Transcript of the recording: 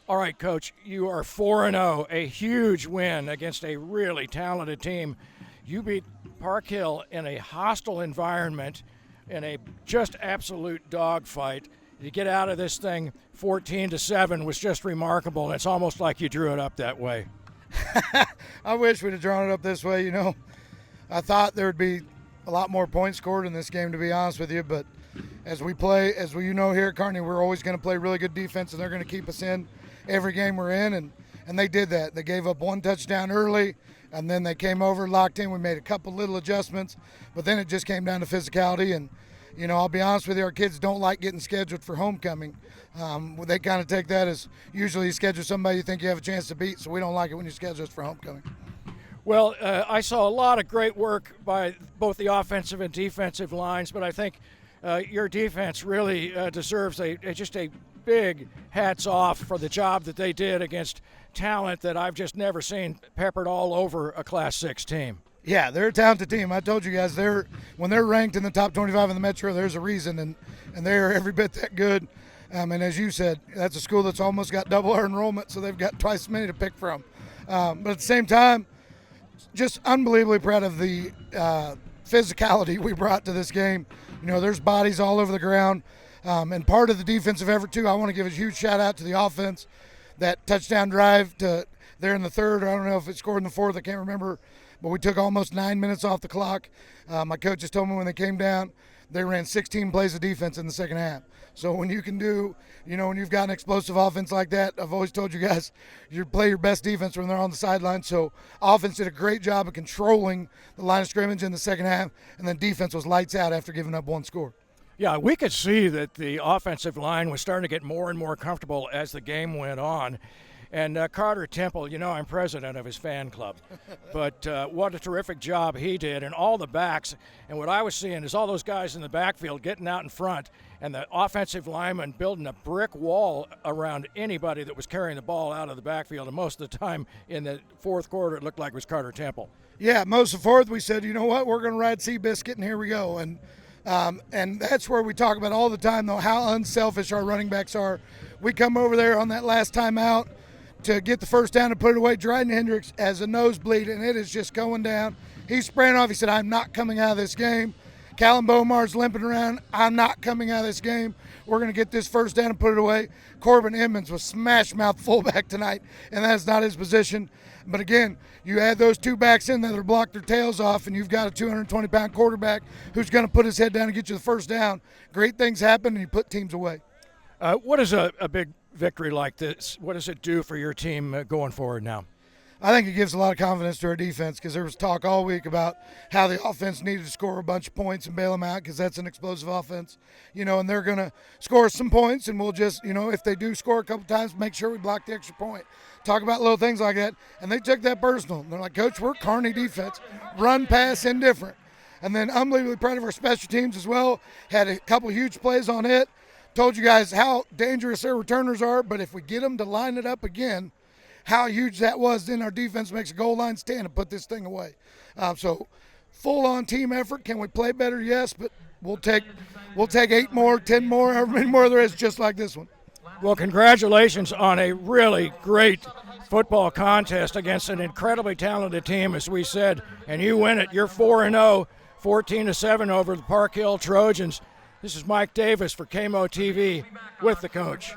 All right, Coach, you are 4-0, a huge win against a really talented team. You beat Park Hill in a hostile environment, in a just absolute dogfight. To get out of this thing 14-7 was just remarkable, and it's almost like you drew it up that way. I wish we'd have drawn it up this way. I thought there would be a lot more points scored in this game, to be honest with you, but as we here at Kearney, we're always going to play really good defense, and they're going to keep us in every game we're in, and they did that. They gave up one touchdown early, and then they came over, locked in. We made a couple little adjustments, but then it just came down to physicality. And I'll be honest with you, our kids don't like getting scheduled for homecoming. They kind of take that as usually you schedule somebody you think you have a chance to beat, so we don't like it when you schedule us for homecoming. Well, I saw a lot of great work by both the offensive and defensive lines, but I think your defense really deserves just a big hats off for the job that they did against talent that I've just never seen peppered all over a Class 6 team. Yeah, they're a talented team. I told you guys, when they're ranked in the top 25 in the Metro, there's a reason, and they're every bit that good. And as you said, that's a school that's almost got double our enrollment, so they've got twice as many to pick from. But at the same time, just unbelievably proud of the physicality we brought to this game. There's bodies all over the ground. And part of the defensive effort, too, I want to give a huge shout-out to the offense. That touchdown drive there in the third, I don't know if it scored in the fourth, I can't remember, but we took almost 9 minutes off the clock. My coach just told me when they came down, they ran 16 plays of defense in the second half. So when you can do, when you've got an explosive offense like that, I've always told you guys, you play your best defense when they're on the sideline. So offense did a great job of controlling the line of scrimmage in the second half, and then defense was lights out after giving up one score. Yeah, we could see that the offensive line was starting to get more and more comfortable as the game went on. And Carter Temple, I'm president of his fan club, but what a terrific job he did, and all the backs. And what I was seeing is all those guys in the backfield getting out in front, and the offensive linemen building a brick wall around anybody that was carrying the ball out of the backfield. And most of the time in the fourth quarter, it looked like it was Carter Temple. Yeah, most of the fourth, we said, you know what, we're going to ride Seabiscuit, and here we go. And that's where we talk about all the time, though, how unselfish our running backs are. We come over there on that last time out to get the first down and put it away. Dryden Hendricks has a nosebleed, and it is just going down. He's spraying off. He said, I'm not coming out of this game. Callum Bomar's limping around. I'm not coming out of this game. We're going to get this first down and put it away. Corbin Emmons was smash-mouth fullback tonight, and that's not his position. But again, you add those two backs in there that block their tails off, and you've got a 220-pound quarterback who's going to put his head down and get you the first down. Great things happen, and you put teams away. What is a big victory like this, what does it do for your team going forward now? I think it gives a lot of confidence to our defense, because there was talk all week about how the offense needed to score a bunch of points and bail them out, because that's an explosive offense, and they're going to score some points, and we'll just, if they do score a couple times, make sure we block the extra point. Talk about little things like that, and they took that personal. They're like, Coach, we're Kearney defense, run, pass, indifferent. And then unbelievably proud of our special teams as well, had a couple huge plays on it. Told you guys how dangerous their returners are, but if we get them to line it up again, how huge that was, then our defense makes a goal line stand and put this thing away. So full-on team effort. Can we play better? Yes, but we'll take 8 more, 10 more, however many more there is, just like this one. Well, congratulations on a really great football contest against an incredibly talented team, as we said, and you win it. You're 4-0, 14-7 over the Park Hill Trojans. This is Mike Davis for KMO-TV with the coach.